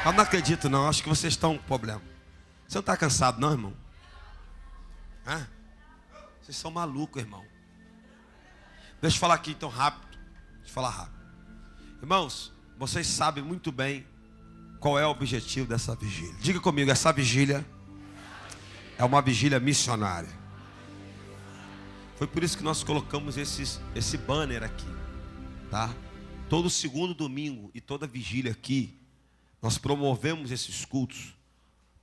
Eu não acredito não, acho que vocês estão com problema. Você não está cansado não, irmão? Hã? Vocês são malucos, irmão. Deixa eu falar aqui então rápido. Deixa eu falar rápido. Irmãos, vocês sabem muito bem qual é o objetivo dessa vigília. Diga comigo, essa vigília é uma vigília missionária. Foi por isso que nós colocamos esse banner aqui, tá? Todo segundo domingo e toda vigília aqui, nós promovemos esses cultos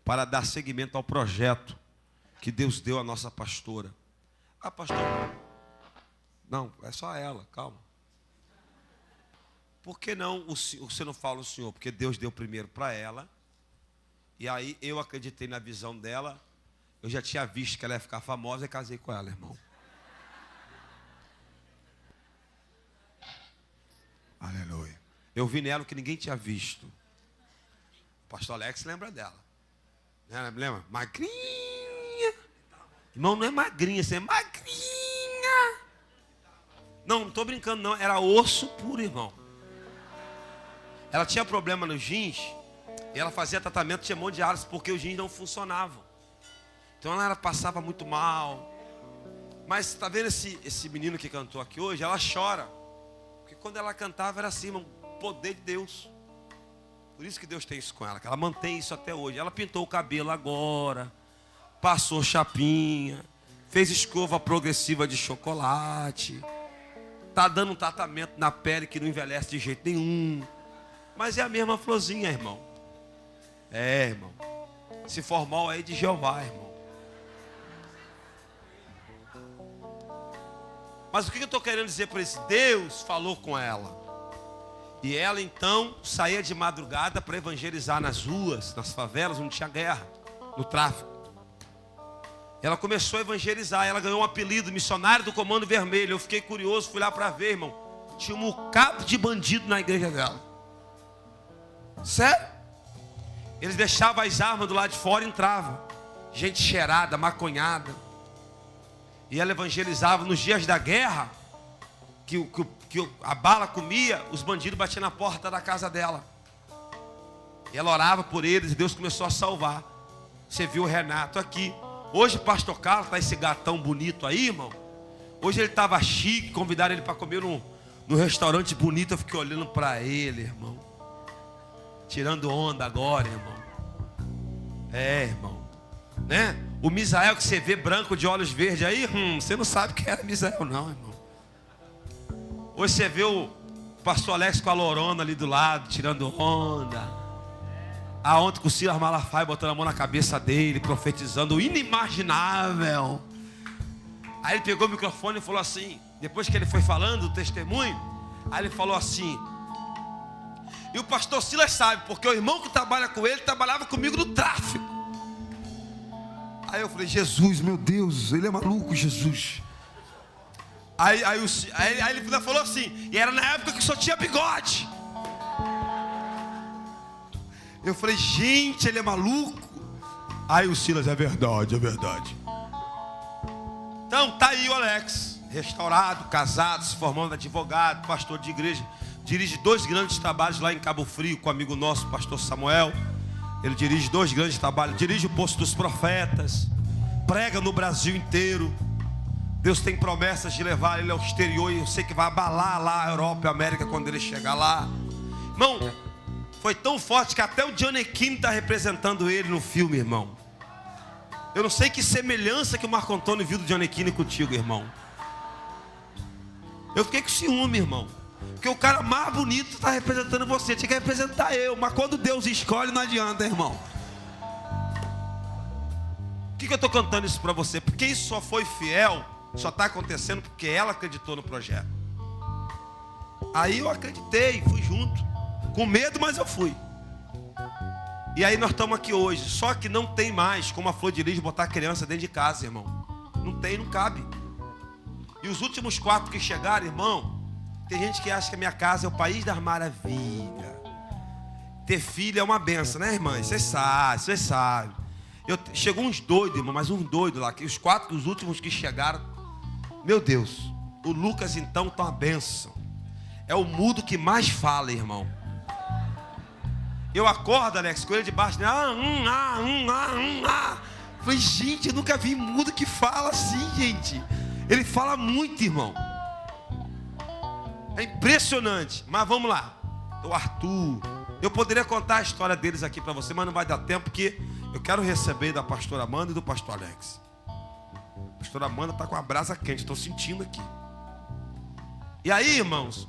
para dar seguimento ao projeto que Deus deu à nossa pastora. Ah, pastor, não, é só ela, calma. Por que não você não fala o senhor? Porque Deus deu primeiro para ela. E aí eu acreditei na visão dela. Eu já tinha visto que ela ia ficar famosa e casei com ela, irmão. Aleluia. Eu vi nela o que ninguém tinha visto. O pastor Alex lembra dela. Lembra? Magrinha. Irmão, não é magrinha, você é magrinha. Não estou brincando não. Era osso puro, irmão. Ela tinha problema nos rins. E ela fazia tratamento de hemodiálise porque os rins não funcionavam. Então ela passava muito mal. Mas está vendo esse menino que cantou aqui hoje? Ela chora. Porque quando ela cantava era assim, irmão, poder de Deus. Por isso que Deus tem isso com ela, que ela mantém isso até hoje. Ela pintou o cabelo agora, passou chapinha, fez escova progressiva de chocolate, está dando um tratamento na pele que não envelhece de jeito nenhum. Mas é a mesma florzinha, irmão. É, irmão. Se formou aí de Jeová, irmão. Mas o que eu estou querendo dizer para isso? Deus falou com ela. E ela então saía de madrugada para evangelizar nas ruas, nas favelas, onde tinha guerra, no tráfico. Ela começou a evangelizar, ela ganhou um apelido, missionário do Comando Vermelho. Eu fiquei curioso, fui lá para ver, irmão. Tinha um bocado de bandido na igreja dela. Sério? Eles deixavam as armas do lado de fora e entravam. Gente cheirada, maconhada. E ela evangelizava nos dias da guerra, que a bala comia, os bandidos batiam na porta da casa dela. E ela orava por eles e Deus começou a salvar. Você viu o Renato aqui. Hoje o pastor Carlos está esse gatão bonito aí, irmão. Hoje ele estava chique, convidaram ele para comer num restaurante bonito. Eu fiquei olhando para ele, irmão. Tirando onda agora, irmão. É, irmão. Né? O Misael que você vê branco de olhos verdes aí, você não sabe que era Misael não, irmão. Hoje você vê o pastor Alex com a lorona ali do lado, tirando onda. Ontem com o Silas Malafaia botando a mão na cabeça dele, profetizando o inimaginável. Aí ele pegou o microfone e falou assim, depois que ele foi falando o testemunho, aí ele falou assim, e o pastor Silas sabe, porque o irmão que trabalha com ele trabalhava comigo no tráfico. Aí eu falei, Jesus, meu Deus, ele é maluco, Jesus. Aí ele falou assim, e era na época que só tinha bigode. Eu falei, gente, ele é maluco. Aí o Silas, é verdade, é verdade. Então tá aí o Alex, restaurado, casado, se formando advogado, pastor de igreja. Dirige 2 grandes trabalhos lá em Cabo Frio com um amigo nosso, pastor Samuel. Ele dirige 2 grandes trabalhos, dirige o Poço dos Profetas, prega no Brasil inteiro. Deus tem promessas de levar ele ao exterior e eu sei que vai abalar lá a Europa e a América quando ele chegar lá. Irmão, foi tão forte que até o Johnny Keane está representando ele no filme, irmão. Eu não sei que semelhança que o Marco Antônio viu do Johnny Keane contigo, irmão. Eu fiquei com ciúme, irmão. Porque o cara mais bonito está representando você. Tinha que representar eu. Mas quando Deus escolhe, não adianta, irmão. Por que eu estou cantando isso para você? Porque isso só foi fiel, só está acontecendo porque ela acreditou no projeto. Aí eu acreditei, fui junto. Com medo, mas eu fui. E aí nós estamos aqui hoje. Só que não tem mais como a Flor de Lis botar a criança dentro de casa, irmão. Não tem, não cabe. E os últimos 4 que chegaram, irmão, tem gente que acha que a minha casa é o país das maravilhas. Ter filho é uma benção, né, irmã? Vocês sabem. Chegou uns doidos, irmão, mas uns doidos lá. Os 4, os últimos que chegaram. Meu Deus. O Lucas, então, tá uma benção. É o mudo que mais fala, irmão. Eu acordo, Alex, com ele debaixo, né? Falei, gente, eu nunca vi mudo que fala assim, gente. Ele fala muito, irmão. É impressionante. Mas vamos lá. O Arthur. Eu poderia contar a história deles aqui para você, mas não vai dar tempo, porque eu quero receber da pastora Amanda e do pastor Alex. A pastora Amanda está com a brasa quente, estou sentindo aqui. E aí, irmãos,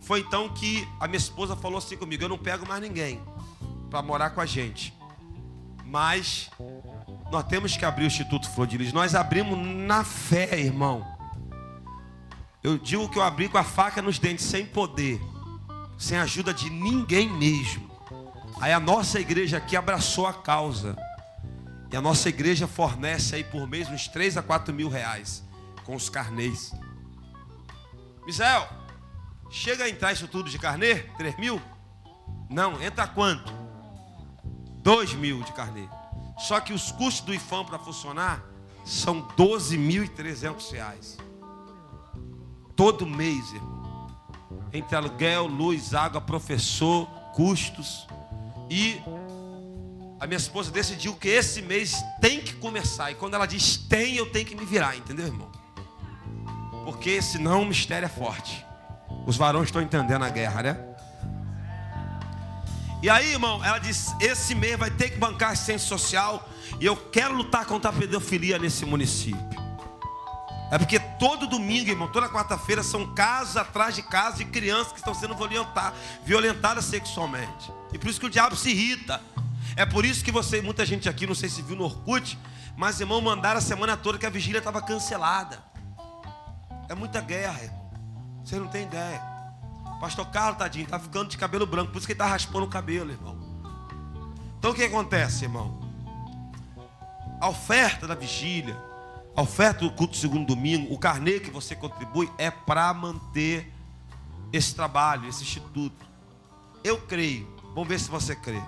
foi então que a minha esposa falou assim comigo: eu não pego mais ninguém para morar com a gente, mas nós temos que abrir o Instituto Flor de Lis. Nós abrimos na fé, irmão. Eu digo que eu abri com a faca nos dentes, sem poder, sem ajuda de ninguém mesmo. Aí a nossa igreja aqui abraçou a causa. E a nossa igreja fornece aí por mês uns 3 a 4 mil reais com os carnês. Misael, chega a entrar isso tudo de carnê? 3 mil? Não, entra quanto? 2 mil de carnê. Só que os custos do IFAM para funcionar são 12.300 reais. Todo mês, irmão. Entre aluguel, luz, água, professor, custos. E a minha esposa decidiu que esse mês tem que começar. E quando ela diz tem, eu tenho que me virar, entendeu, irmão? Porque senão o mistério é forte. Os varões estão entendendo a guerra, né? E aí, irmão, ela disse: esse mês vai ter que bancar assistência social. E eu quero lutar contra a pedofilia nesse município. É porque todo domingo, irmão, toda quarta-feira, são casos atrás de casos de crianças que estão sendo violentadas sexualmente. E por isso que o diabo se irrita. É por isso que muita gente aqui, não sei se viu no Orkut, mas, irmão, mandaram a semana toda que a vigília estava cancelada. É muita guerra, irmão. Você não tem ideia. Pastor Carlos, tadinho, está ficando de cabelo branco, por isso que ele está raspando o cabelo, irmão. Então o que acontece, irmão? A oferta da vigília, a oferta do culto segundo domingo, o carnê que você contribui é para manter esse trabalho, esse instituto. Eu creio, vamos ver se você crê.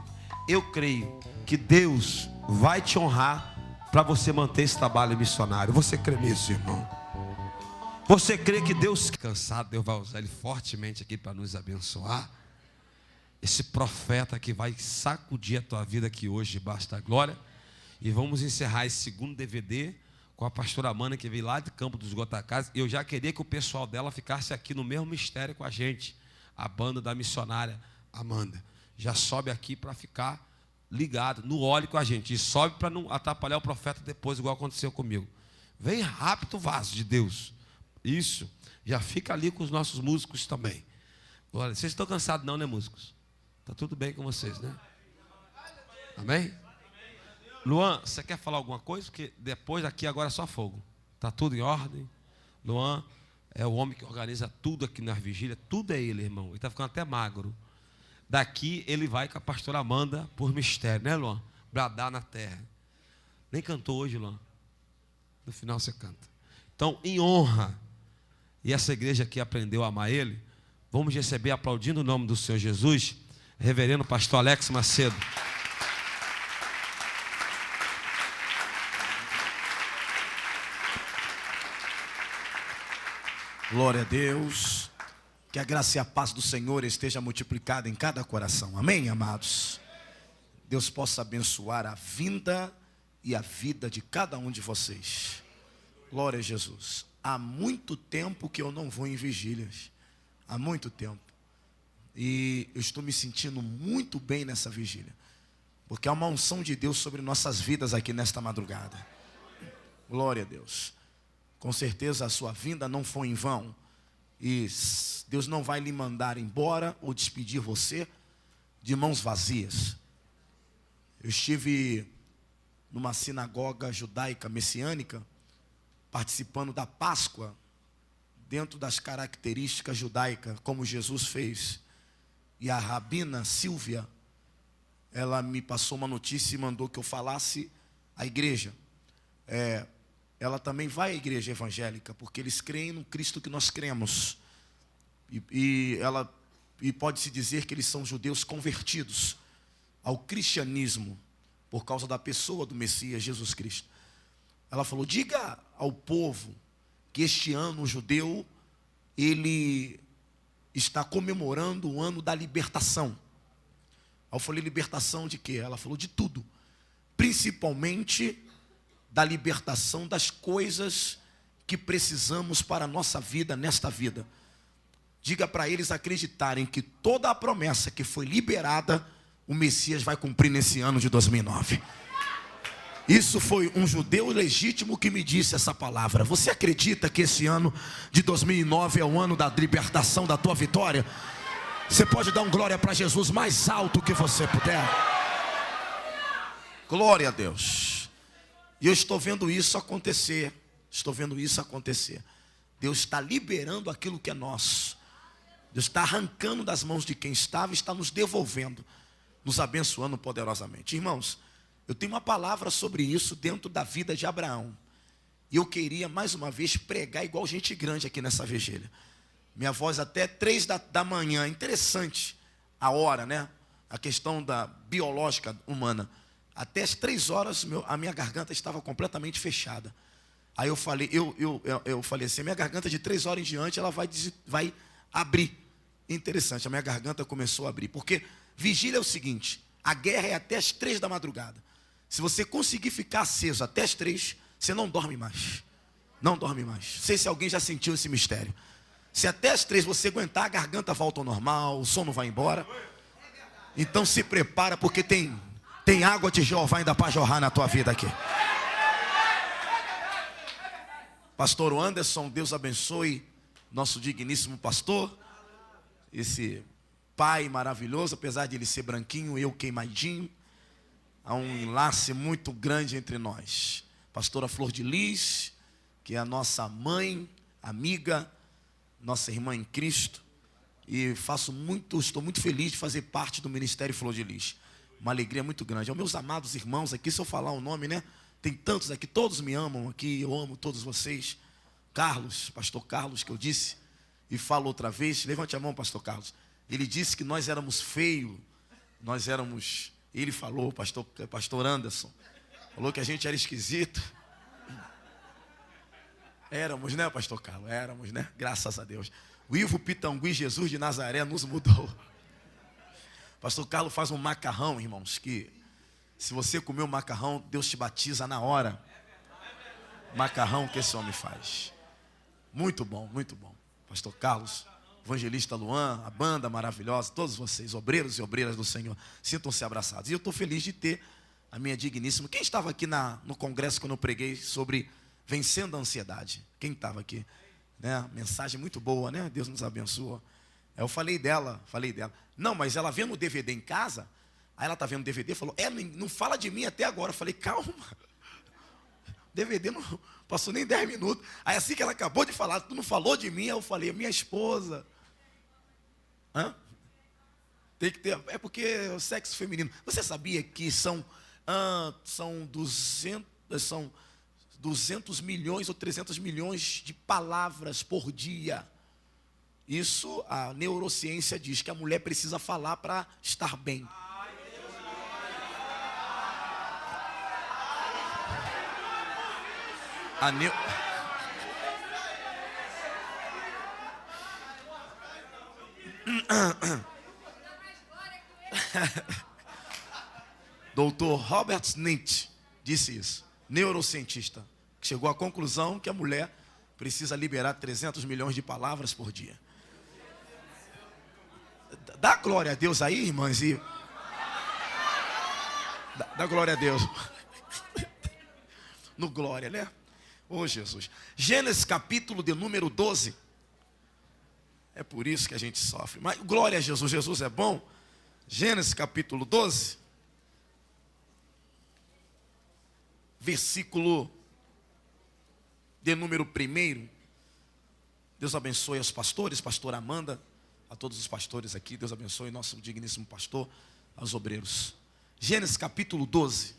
Eu creio que Deus vai te honrar para você manter esse trabalho missionário. Você crê nisso, irmão? Você crê que Deus, cansado, Deus vai usar ele fortemente aqui para nos abençoar? Esse profeta que vai sacudir a tua vida aqui hoje debaixo da glória. E vamos encerrar esse segundo DVD com a pastora Amanda, que veio lá de Campo dos Goitacazes. E eu já queria que o pessoal dela ficasse aqui no mesmo mistério com a gente. A banda da missionária Amanda já sobe aqui para ficar ligado no óleo com a gente. E sobe para não atrapalhar o profeta depois, igual aconteceu comigo. Vem rápido, vaso de Deus. Isso, já fica ali com os nossos músicos também. Olha, vocês estão cansados não, né, músicos? Está tudo bem com vocês, né? Amém? Luan, você quer falar alguma coisa? Porque depois daqui agora é só fogo. Está tudo em ordem. Luan é o homem que organiza tudo aqui na vigília. Tudo é ele, irmão. Ele está ficando até magro. Daqui ele vai com a pastora Amanda por mistério, né, Luan? Bradar na terra. Nem cantou hoje, Luan. No final você canta. Então, em honra, e essa igreja aqui aprendeu a amar ele, vamos receber, aplaudindo o nome do Senhor Jesus, reverendo pastor Alex Macedo. Glória a Deus. Que a graça e a paz do Senhor esteja multiplicada em cada coração. Amém, amados? Deus possa abençoar a vinda e a vida de cada um de vocês. Glória a Jesus. Há muito tempo que eu não vou em vigílias. Há muito tempo. E eu estou me sentindo muito bem nessa vigília. Porque há uma unção de Deus sobre nossas vidas aqui nesta madrugada. Glória a Deus. Com certeza a sua vinda não foi em vão. E Deus não vai lhe mandar embora ou despedir você de mãos vazias. Eu estive numa sinagoga judaica messiânica, participando da Páscoa, dentro das características judaicas, como Jesus fez. E a rabina Silvia, ela me passou uma notícia e mandou que eu falasse à igreja. Ela também vai à igreja evangélica, porque eles creem no Cristo que nós cremos. E pode-se dizer que eles são judeus convertidos ao cristianismo, por causa da pessoa do Messias, Jesus Cristo. Ela falou: diga ao povo que este ano o judeu, ele está comemorando o ano da libertação. Aí eu falei, libertação de quê? Ela falou, de tudo. Principalmente da libertação das coisas que precisamos para a nossa vida, nesta vida. Diga para eles acreditarem que toda a promessa que foi liberada, o Messias vai cumprir nesse ano de 2009. Isso foi um judeu legítimo que me disse essa palavra. Você acredita que esse ano de 2009 é o ano da libertação, da tua vitória? Você pode dar um glória para Jesus mais alto que você puder. Glória a Deus. E eu estou vendo isso acontecer. Estou vendo isso acontecer. Deus está liberando aquilo que é nosso. Deus está arrancando das mãos de quem estava e está nos devolvendo, nos abençoando poderosamente. Irmãos, eu tenho uma palavra sobre isso dentro da vida de Abraão. E eu queria mais uma vez pregar igual gente grande aqui nessa vigília. Minha voz até 3 da manhã, interessante a hora, né? A questão da biológica humana. Até as 3 horas a minha garganta estava completamente fechada. Aí eu falei, eu falei assim, minha garganta de 3 horas em diante ela vai abrir. Interessante, a minha garganta começou a abrir. Porque vigília é o seguinte, a guerra é até as 3 da madrugada. Se você conseguir ficar aceso até as 3, você não dorme mais. Não dorme mais. Não sei se alguém já sentiu esse mistério. Se até as 3 você aguentar, a garganta volta ao normal, o sono vai embora. Então se prepara, porque tem água de Jeová ainda para jorrar na tua vida aqui. Pastor Anderson, Deus abençoe nosso digníssimo pastor. Esse pai maravilhoso, apesar de ele ser branquinho, eu queimadinho. Há um enlace muito grande entre nós. Pastora Flor de Lis, que é a nossa mãe, amiga, nossa irmã em Cristo. E estou muito feliz de fazer parte do Ministério Flor de Lis. Uma alegria muito grande. Aos meus amados irmãos aqui, se eu falar o nome, né? Tem tantos aqui, todos me amam aqui, eu amo todos vocês. Carlos, pastor Carlos, que eu disse, e falo outra vez, levante a mão, pastor Carlos. Ele disse que nós éramos feios, ele falou, pastor Anderson, falou que a gente era esquisito. Éramos, né, pastor Carlos? Éramos, né? Graças a Deus. O Ivo Pitangui, Jesus de Nazaré, nos mudou. Pastor Carlos faz um macarrão, irmãos, que se você comer o macarrão, Deus te batiza na hora. Macarrão que esse homem faz. Muito bom, muito bom. Pastor Carlos, evangelista Luan, a banda maravilhosa, todos vocês, obreiros e obreiras do Senhor, sintam-se abraçados. E eu estou feliz de ter a minha digníssima. Quem estava aqui no congresso quando eu preguei sobre vencendo a ansiedade? Quem estava aqui? Né? Mensagem muito boa, né? Deus nos abençoa. Eu falei dela. Não, mas ela vendo o DVD em casa, aí ela está vendo o DVD e falou, não fala de mim até agora. Eu falei, calma. DVD não passou nem 10 minutos. Aí assim que ela acabou de falar, tu não falou de mim, eu falei, minha esposa. Hã? Tem que ter, é porque é o sexo feminino. Você sabia que são 200 milhões ou 300 milhões de palavras por dia? Isso a neurociência diz que a mulher precisa falar para estar bem. Doutor Robert Smith disse isso, neurocientista, que chegou à conclusão que a mulher precisa liberar 300 milhões de palavras por dia. Dá glória a Deus aí, irmãs, e dá glória a Deus. No glória, né? Oh, Jesus. Gênesis capítulo de número 12. É por isso que a gente sofre. Mas glória a Jesus, Jesus é bom. Gênesis capítulo 12. Versículo de número 1. Deus abençoe os pastores, pastora Amanda, a todos os pastores aqui. Deus abençoe nosso digníssimo pastor, aos obreiros. Gênesis capítulo 12.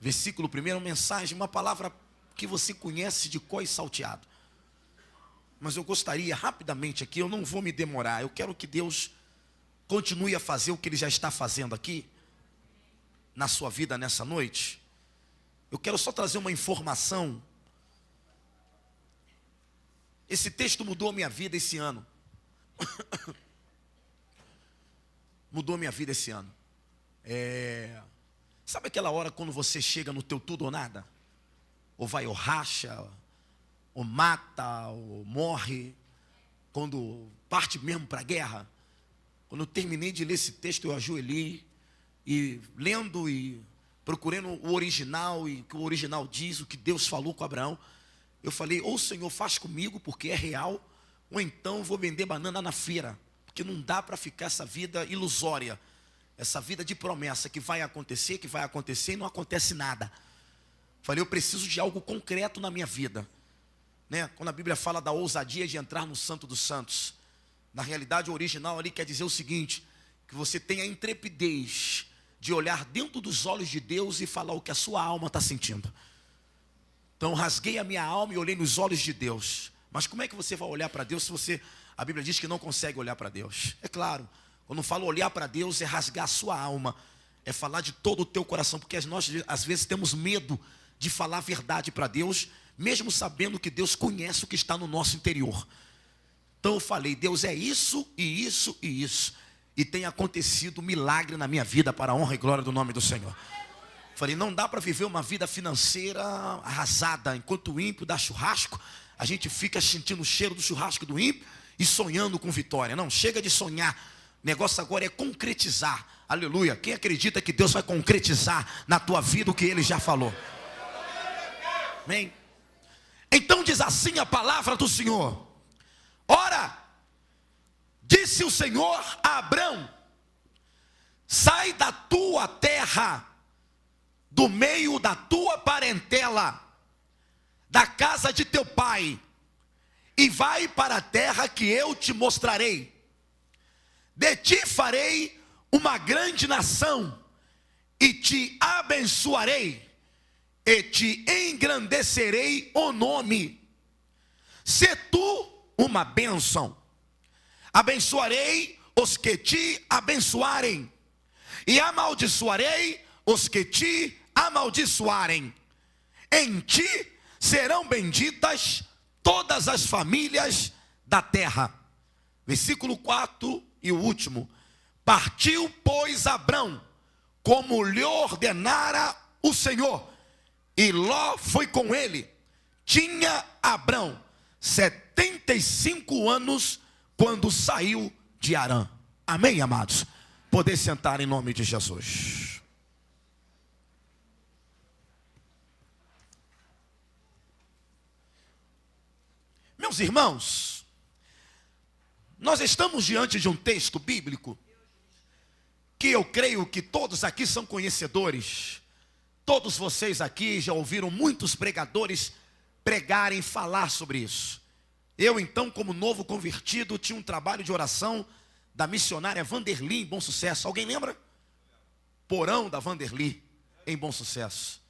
Versículo 1, uma mensagem, uma palavra que você conhece de cor e salteado. Mas eu gostaria rapidamente aqui, eu não vou me demorar, eu quero que Deus continue a fazer o que Ele já está fazendo aqui, na sua vida nessa noite. Eu quero só trazer uma informação. Esse texto mudou a minha vida esse ano. mudou minha vida esse ano. Sabe aquela hora quando você chega no teu tudo ou nada? Ou vai ou racha, ou mata, ou morre. Quando parte mesmo para a guerra. Quando eu terminei de ler esse texto, eu ajoelhei e lendo e procurando o original, e o que o original diz, o que Deus falou com Abraão. Eu falei, ou Senhor, faz comigo porque é real, ou então vou vender banana na feira, porque não dá para ficar essa vida ilusória, essa vida de promessa que vai acontecer e não acontece nada. Falei, eu preciso de algo concreto na minha vida, né? Quando a Bíblia fala da ousadia de entrar no Santo dos Santos, na realidade o original ali quer dizer o seguinte, que você tenha a intrepidez de olhar dentro dos olhos de Deus e falar o que a sua alma está sentindo. Então rasguei a minha alma e olhei nos olhos de Deus. Mas como é que você vai olhar para Deus se a Bíblia diz que não consegue olhar para Deus? É claro, quando falo olhar para Deus é rasgar a sua alma, é falar de todo o teu coração, porque nós às vezes temos medo de falar a verdade para Deus, mesmo sabendo que Deus conhece o que está no nosso interior. Então eu falei, Deus, é isso e isso e isso. E tem acontecido milagre na minha vida para a honra e glória do nome do Senhor. Falei, não dá para viver uma vida financeira arrasada. Enquanto o ímpio dá churrasco, a gente fica sentindo o cheiro do churrasco do ímpio e sonhando com vitória. Não, chega de sonhar. O negócio agora é concretizar. Aleluia. Quem acredita que Deus vai concretizar na tua vida o que Ele já falou? Amém? Então diz assim a palavra do Senhor. Ora, disse o Senhor a Abrão, sai da tua terra, do meio da tua parentela, da casa de teu pai, e vai para a terra que eu te mostrarei. De ti farei uma grande nação, e te abençoarei, e te engrandecerei o nome. Se tu uma bênção, abençoarei os que te abençoarem, e amaldiçoarei os que te amaldiçoarem. Em ti serão benditas todas as famílias da terra. Versículo 4 e o último. Partiu, pois, Abrão, como lhe ordenara o Senhor, e Ló foi com ele. Tinha Abrão 75 anos quando saiu de Harã. Amém, amados? Poder sentar em nome de Jesus. Meus irmãos, nós estamos diante de um texto bíblico que eu creio que todos aqui são conhecedores. Todos vocês aqui já ouviram muitos pregadores pregarem, falar sobre isso. Eu então, como novo convertido, tinha um trabalho de oração da missionária Vanderly em Bom Sucesso. Alguém lembra? Porão da Vanderly em Bom Sucesso.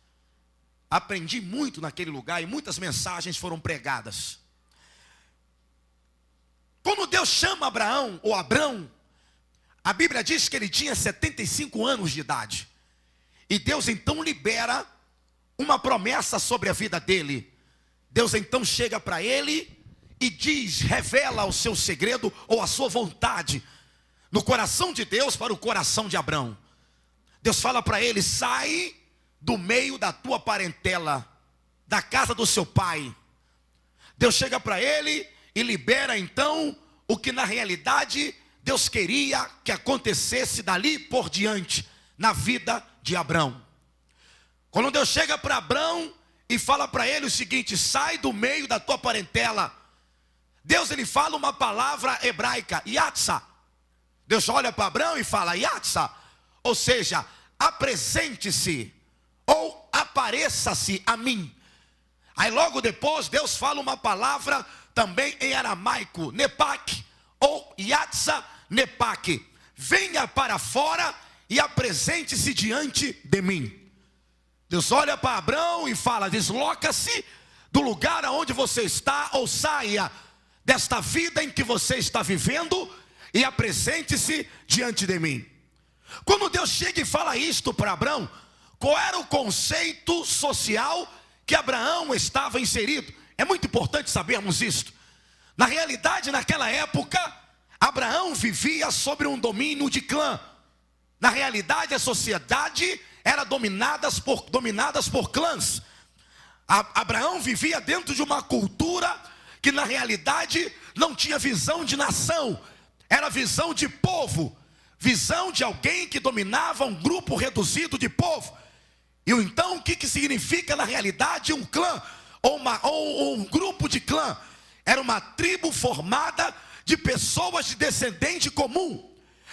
Aprendi muito naquele lugar e muitas mensagens foram pregadas. Quando Deus chama Abraão, ou Abrão, a Bíblia diz que ele tinha 75 anos de idade. E Deus então libera uma promessa sobre a vida dele. Deus então chega para ele e diz, revela o seu segredo ou a sua vontade no coração de Deus para o coração de Abrão. Deus fala para ele, sai do meio da tua parentela, da casa do seu pai. Deus chega para ele e libera então o que na realidade Deus queria que acontecesse dali por diante na vida de Abrão. Quando Deus chega para Abrão e fala para ele o seguinte, sai do meio da tua parentela. Deus ele fala uma palavra hebraica, yatsa. Deus olha para Abrão e fala yatsa, ou seja, apresente-se ou apareça-se a mim. Aí logo depois Deus fala uma palavra também em aramaico, nepak, ou yatsa nepak. Venha para fora e apresente-se diante de mim. Deus olha para Abrão e fala, desloca-se do lugar aonde você está, ou saia desta vida em que você está vivendo e apresente-se diante de mim. Quando Deus chega e fala isto para Abrão, qual era o conceito social que Abraão estava inserido? É muito importante sabermos isto. Na realidade, naquela época, Abraão vivia sobre um domínio de clã. Na realidade, a sociedade era dominadas por clãs. Abraão vivia dentro de uma cultura que na realidade não tinha visão de nação, era visão de povo, visão de alguém que dominava um grupo reduzido de povo. E então o que significa na realidade um clã, ou um grupo de clã? Era uma tribo formada de pessoas de descendente comum,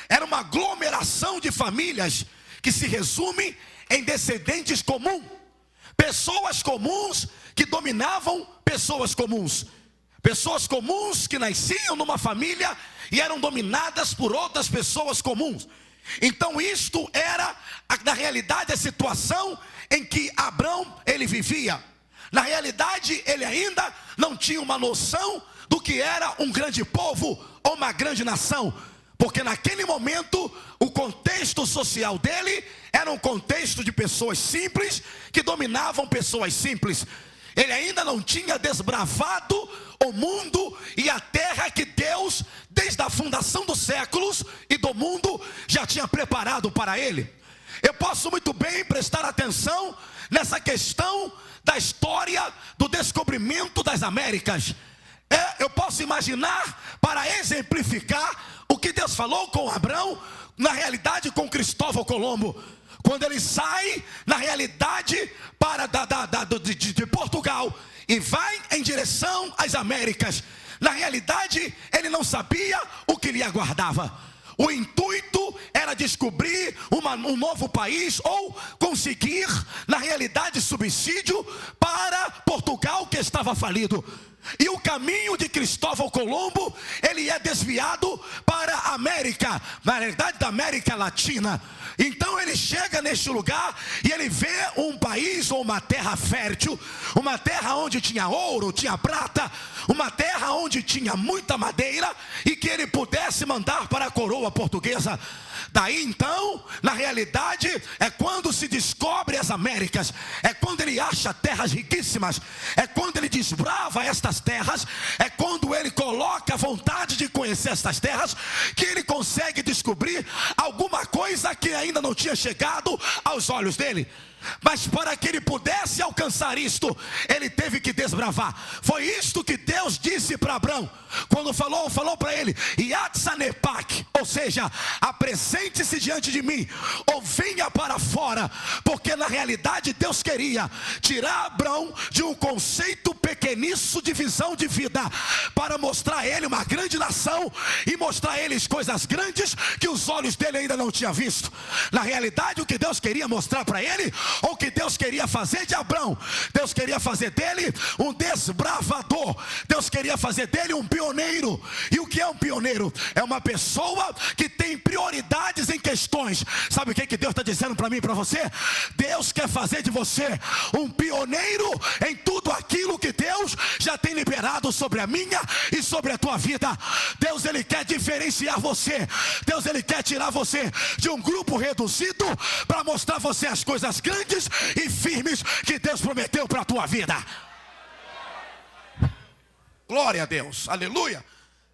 era uma aglomeração de famílias que se resume em descendentes comuns. Pessoas comuns que dominavam pessoas comuns. Pessoas comuns que nasciam numa família e eram dominadas por outras pessoas comuns. Então isto era, na realidade, a situação em que Abrão ele vivia. Na realidade, ele ainda não tinha uma noção do que era um grande povo ou uma grande nação. Porque naquele momento, o contexto social dele era um contexto de pessoas simples que dominavam pessoas simples. Ele ainda não tinha desbravado o mundo e a terra que Deus, desde a fundação dos séculos e do mundo, já tinha preparado para ele. Eu posso muito bem prestar atenção nessa questão da história do descobrimento das Américas. Eu posso imaginar, para exemplificar o que Deus falou com Abrão, na realidade com Cristóvão Colombo, quando ele sai, na realidade, de Portugal e vai em direção às Américas. Na realidade, ele não sabia o que lhe aguardava. O intuito era descobrir um novo país ou conseguir, na realidade, subsídio para Portugal que estava falido. E o caminho de Cristóvão Colombo, ele é desviado para a América, na realidade da América Latina. Então ele chega neste lugar e ele vê um país ou uma terra fértil, uma terra onde tinha ouro, tinha prata, uma terra onde tinha muita madeira e que ele pudesse mandar para a coroa portuguesa. Daí então, na realidade, é quando se descobre as Américas, é quando ele acha terras riquíssimas, é quando ele desbrava estas terras, é quando ele coloca a vontade de conhecer estas terras, que ele consegue descobrir alguma coisa que ainda não tinha chegado aos olhos dele. Mas para que ele pudesse alcançar isto, ele teve que desbravar. Foi isto que Deus disse para Abrão, quando falou para ele: Yatsanepak, ou seja, apresente-se diante de mim, ou venha para fora. Porque na realidade Deus queria tirar Abrão de um conceito pequeniço de visão de vida, para mostrar a ele uma grande nação e mostrar a ele coisas grandes que os olhos dele ainda não tinham visto. Na realidade, o que Deus queria mostrar para ele, ou o que Deus queria fazer de Abrão, Deus queria fazer dele um desbravador, Deus queria fazer dele um pioneiro. E o que é um pioneiro? É uma pessoa que tem prioridades em questões. Sabe o que Deus está dizendo para mim e para você? Deus quer fazer de você um pioneiro em tudo aquilo que Deus já tem liberado sobre a minha e sobre a tua vida. Deus, ele quer diferenciar você. Deus, ele quer tirar você de um grupo reduzido para mostrar a você as coisas grandes e firmes que Deus prometeu para a tua vida. Glória a Deus, aleluia.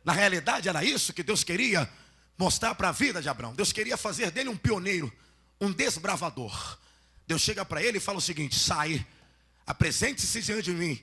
Na realidade era isso que Deus queria mostrar para a vida de Abrão. Deus queria fazer dele um pioneiro, um desbravador. Deus chega para ele e fala o seguinte: sai, apresente-se diante de mim,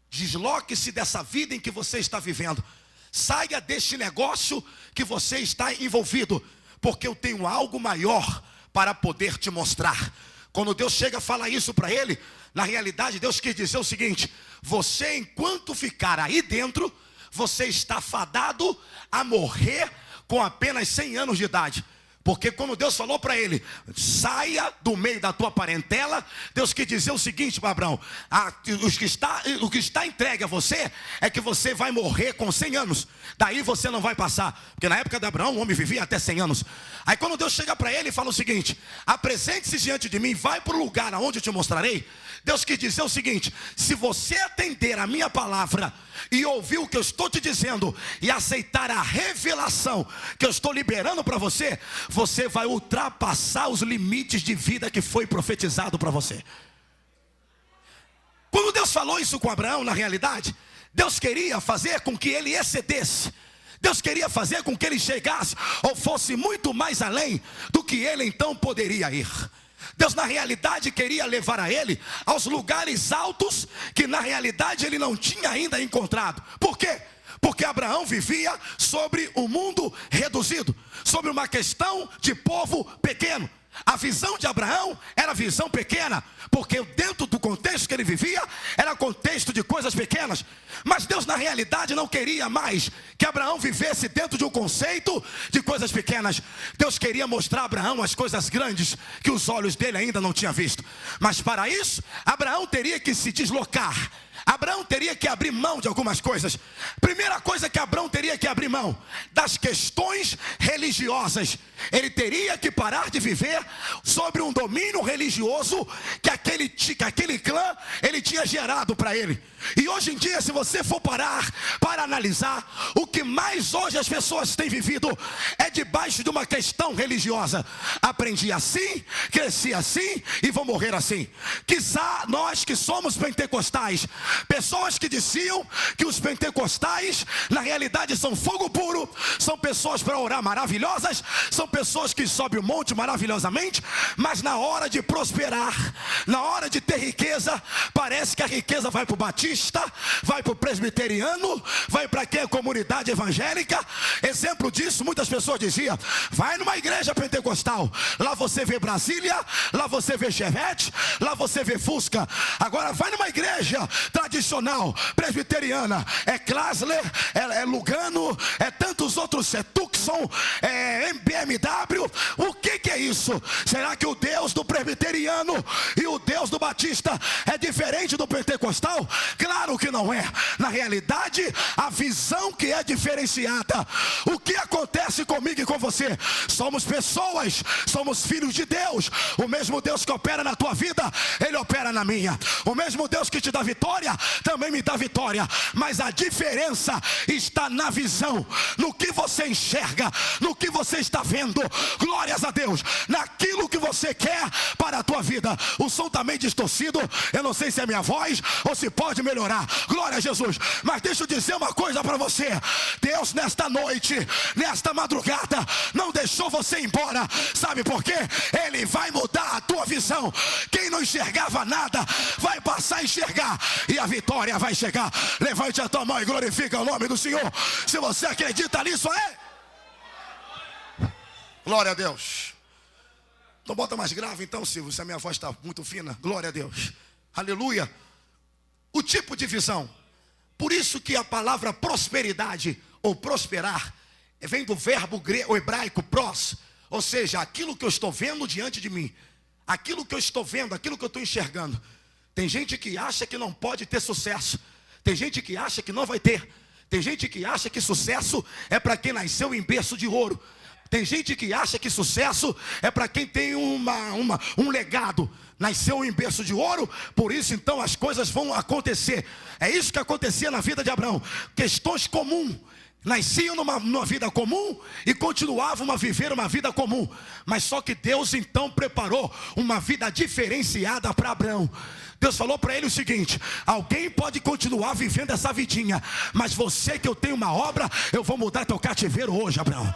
desloque-se dessa vida em que você está vivendo, saia deste negócio que você está envolvido, porque eu tenho algo maior para poder te mostrar. Quando Deus chega a falar isso para ele, na realidade Deus quis dizer o seguinte: você, enquanto ficar aí dentro, você está fadado a morrer com apenas 100 anos de idade. Porque quando Deus falou para ele: saia do meio da tua parentela, Deus quis dizer o seguinte para Abrão: o que está entregue a você é que você vai morrer com 100 anos. Daí você não vai passar. Porque na época de Abraão o homem vivia até 100 anos. Aí quando Deus chega para ele e fala o seguinte: apresente-se diante de mim, vai para o lugar aonde eu te mostrarei. Deus quis dizer o seguinte: se você atender a minha palavra e ouvir o que eu estou te dizendo e aceitar a revelação que eu estou liberando para você, você vai ultrapassar os limites de vida que foi profetizado para você. Quando Deus falou isso com Abraão, na realidade, Deus queria fazer com que ele excedesse. Deus queria fazer com que ele chegasse ou fosse muito mais além do que ele então poderia ir. Deus na realidade queria levar a ele aos lugares altos que na realidade ele não tinha ainda encontrado. Por quê? Porque Abraão vivia sobre um mundo reduzido, sobre uma questão de povo pequeno. A visão de Abraão era visão pequena, porque dentro do contexto que ele vivia, era contexto de coisas pequenas. Mas Deus na realidade não queria mais que Abraão vivesse dentro de um conceito de coisas pequenas. Deus queria mostrar a Abraão as coisas grandes que os olhos dele ainda não tinham visto. Mas para isso, Abraão teria que se deslocar. Abraão teria que abrir mão de algumas coisas. Primeira coisa que Abraão teria que abrir mão, das questões religiosas. Ele teria que parar de viver sobre um domínio religioso que aquele clã ele tinha gerado para ele. E hoje em dia, se você for parar para analisar, o que mais hoje as pessoas têm vivido é debaixo de uma questão religiosa. Aprendi assim, cresci assim e vou morrer assim. Quizá nós que somos pentecostais, pessoas que diziam que os pentecostais na realidade são fogo puro, são pessoas para orar maravilhosas, são pessoas que sobem o monte maravilhosamente, mas na hora de prosperar, na hora de ter riqueza, parece que a riqueza vai para o batista, vai para o presbiteriano, vai para quem é comunidade evangélica. Exemplo disso, muitas pessoas diziam: vai numa igreja pentecostal, lá você vê Brasília, lá você vê Chevette, lá você vê Fusca. Agora vai numa igreja tradicional, presbiteriana, é Chrysler, é Lugano, é tantos outros, é Tucson, é BMW. O que é isso? Será que o Deus do presbiteriano e o Deus do batista é diferente do pentecostal? Claro que não é. Na realidade, a visão que é diferenciada. O que acontece comigo e com você? Somos pessoas, somos filhos de Deus. O mesmo Deus que opera na tua vida, Ele opera na minha. O mesmo Deus que te dá vitória, também me dá vitória. Mas a diferença está na visão, no que você enxerga, no que você está vendo. Glórias a Deus, naquilo que você quer para a tua vida. O som está meio distorcido, eu não sei se é minha voz ou se pode melhorar. Glória a Jesus. Mas deixa eu dizer uma coisa para você. Deus nesta noite, nesta madrugada, não deixou você ir embora. Sabe por quê? Ele vai mudar a tua visão. Quem não enxergava nada vai passar a enxergar, e a vitória vai chegar. Levante a tua mão e glorifica o nome do Senhor. Se você acredita nisso, glória a Deus. Então bota mais grave então, Silvio, se a minha voz está muito fina. Glória a Deus. Aleluia. O tipo de visão. Por isso que a palavra prosperidade ou prosperar vem do verbo grego, hebraico pros, ou seja, aquilo que eu estou vendo diante de mim, aquilo que eu estou vendo, aquilo que eu estou enxergando. Tem gente que acha que não pode ter sucesso, tem gente que acha que não vai ter, tem gente que acha que sucesso é para quem nasceu em berço de ouro, tem gente que acha que sucesso é para quem tem um legado, nasceu em berço de ouro, por isso então as coisas vão acontecer. É isso que acontecia na vida de Abraão, questões comuns. Nasciam numa vida comum e continuavam a viver uma vida comum. Mas só que Deus então preparou uma vida diferenciada para Abraão. Deus falou para ele o seguinte: alguém pode continuar vivendo essa vidinha, mas você que eu tenho uma obra, eu vou mudar teu cativeiro hoje, Abraão.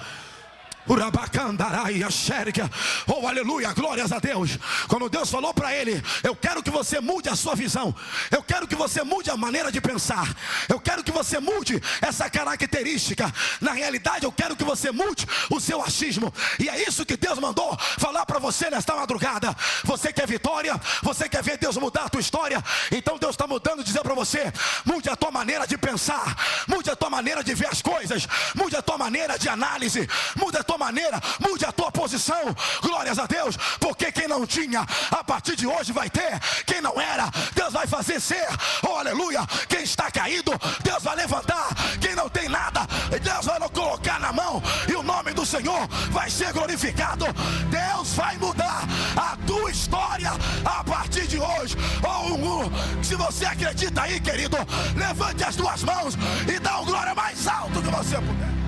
Oh, aleluia, glórias a Deus. Quando Deus falou para ele: eu quero que você mude a sua visão, eu quero que você mude a maneira de pensar, eu quero que você mude essa característica. Na realidade eu quero que você mude o seu achismo. E é isso que Deus mandou falar para você nesta madrugada. Você quer vitória? Você quer ver Deus mudar a tua história? Então Deus está mudando, dizer para você: mude a tua maneira de pensar, mude a tua maneira de ver as coisas, mude a tua maneira de análise, mude a tua maneira, mude a tua posição. Glórias a Deus, porque quem não tinha, a partir de hoje vai ter. Quem não era, Deus vai fazer ser. Oh, aleluia. Quem está caído, Deus vai levantar. Quem não tem nada, Deus vai colocar na mão, e o nome do Senhor vai ser glorificado. Deus vai mudar a tua história a partir de hoje. Oh, se você acredita aí, querido, levante as duas mãos e dá um glória mais alto que você puder.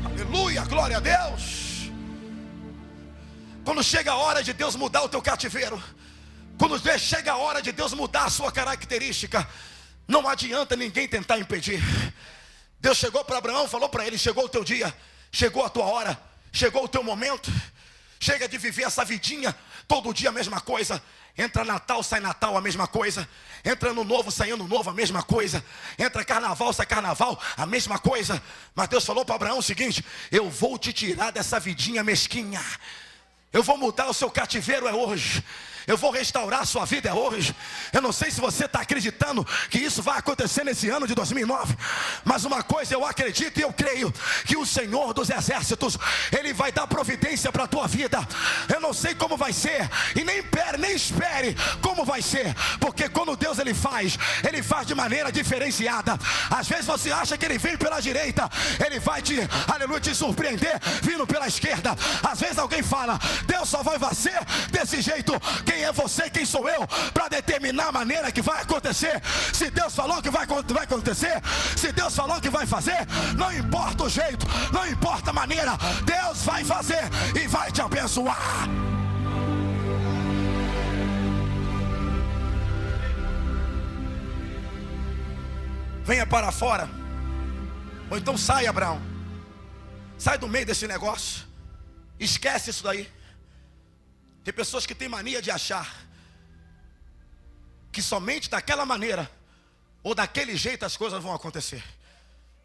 Aleluia, glória a Deus. Quando chega a hora de Deus mudar o teu cativeiro, quando chega a hora de Deus mudar a sua característica, Não adianta ninguém tentar impedir. Deus chegou para Abraão, falou para ele: chegou o teu dia, chegou a tua hora, chegou o teu momento. Chega de viver essa vidinha, todo dia a mesma coisa. Entra Natal, sai Natal, a mesma coisa. Entra Ano Novo, sai Ano Novo, a mesma coisa. Entra Carnaval, sai Carnaval, a mesma coisa. Mas Deus falou para Abraão o seguinte: eu vou te tirar dessa vidinha mesquinha. Eu vou mudar o seu cativeiro, é hoje. Eu vou restaurar a sua vida, é hoje. Eu não sei se você está acreditando que isso vai acontecer nesse ano de 2009. Mas uma coisa eu acredito e eu creio: que o Senhor dos Exércitos, Ele vai dar providência para a tua vida. Eu não sei como vai ser, e nem espere como vai ser. Porque quando Deus Ele faz de maneira diferenciada. Às vezes você acha que Ele vem pela direita, Ele vai te surpreender vindo pela esquerda. Às vezes alguém fala: Deus só vai fazer desse jeito. Quem é você, quem sou eu para determinar a maneira que vai acontecer? Se Deus falou que vai acontecer, se Deus falou que vai fazer, não importa o jeito, não importa a maneira, Deus vai fazer e vai te abençoar. Venha para fora, ou então sai, Abraão, sai do meio desse negócio, esquece isso daí. Tem pessoas que têm mania de achar que somente daquela maneira ou daquele jeito as coisas vão acontecer.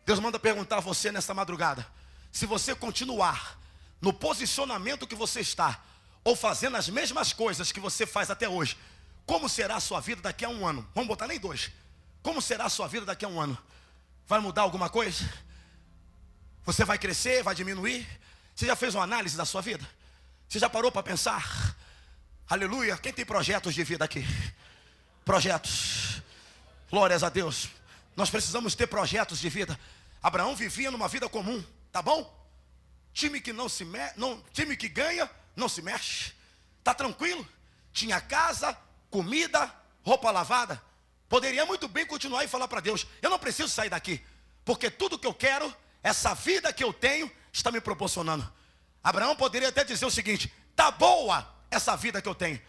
Deus manda perguntar a você nesta madrugada: se você continuar no posicionamento que você está, ou fazendo as mesmas coisas que você faz até hoje, como será a sua vida daqui a um ano? Vamos botar nem 2. Como será a sua vida daqui a um ano? Vai mudar alguma coisa? Você vai crescer, vai diminuir? Você já fez uma análise da sua vida? Você já parou para pensar? Aleluia. Quem tem projetos de vida aqui? Projetos. Glórias a Deus. Nós precisamos ter projetos de vida. Abraão vivia numa vida comum, tá bom? Time que time que ganha não se mexe. Tá tranquilo? Tinha casa, comida, roupa lavada. Poderia muito bem continuar e falar para Deus: eu não preciso sair daqui, porque tudo que eu quero, essa vida que eu tenho, está me proporcionando. Abraão poderia até dizer o seguinte: tá boa essa vida que eu tenho.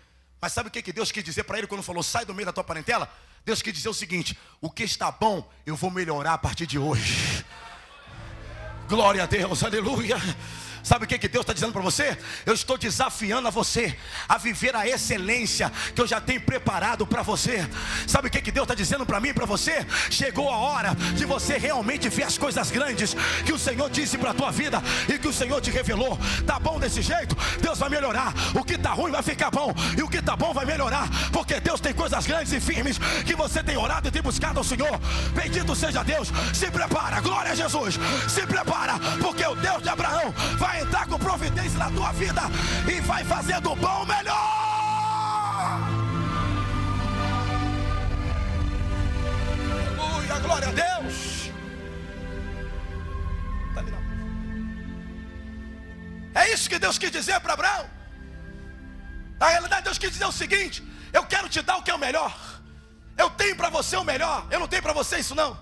Mas sabe o que Deus quis dizer para ele quando falou: sai do meio da tua parentela? Deus quis dizer o seguinte: o que está bom, eu vou melhorar a partir de hoje. Glória a Deus, aleluia. Sabe o que Deus está dizendo para você? Eu estou desafiando a você a viver a excelência que eu já tenho preparado para você. Sabe o que Deus está dizendo para mim e para você? Chegou a hora de você realmente ver as coisas grandes que o Senhor disse para a tua vida e que o Senhor te revelou. Tá bom desse jeito? Deus vai melhorar. O que está ruim vai ficar bom, e o que está bom vai melhorar, porque Deus tem coisas grandes e firmes que você tem orado e tem buscado ao Senhor. Bendito seja Deus. Se prepara, glória a Jesus. Se prepara, porque o Deus de Abraão vai entrar com providência na tua vida e vai fazer do bom o melhor. Aleluia, glória a Deus. É isso que Deus quis dizer para Abraão. Na realidade, Deus quis dizer o seguinte: eu quero te dar o que é o melhor. Eu tenho para você o melhor. Eu não tenho para você isso não.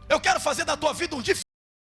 Eu quero fazer da tua vida um diferente.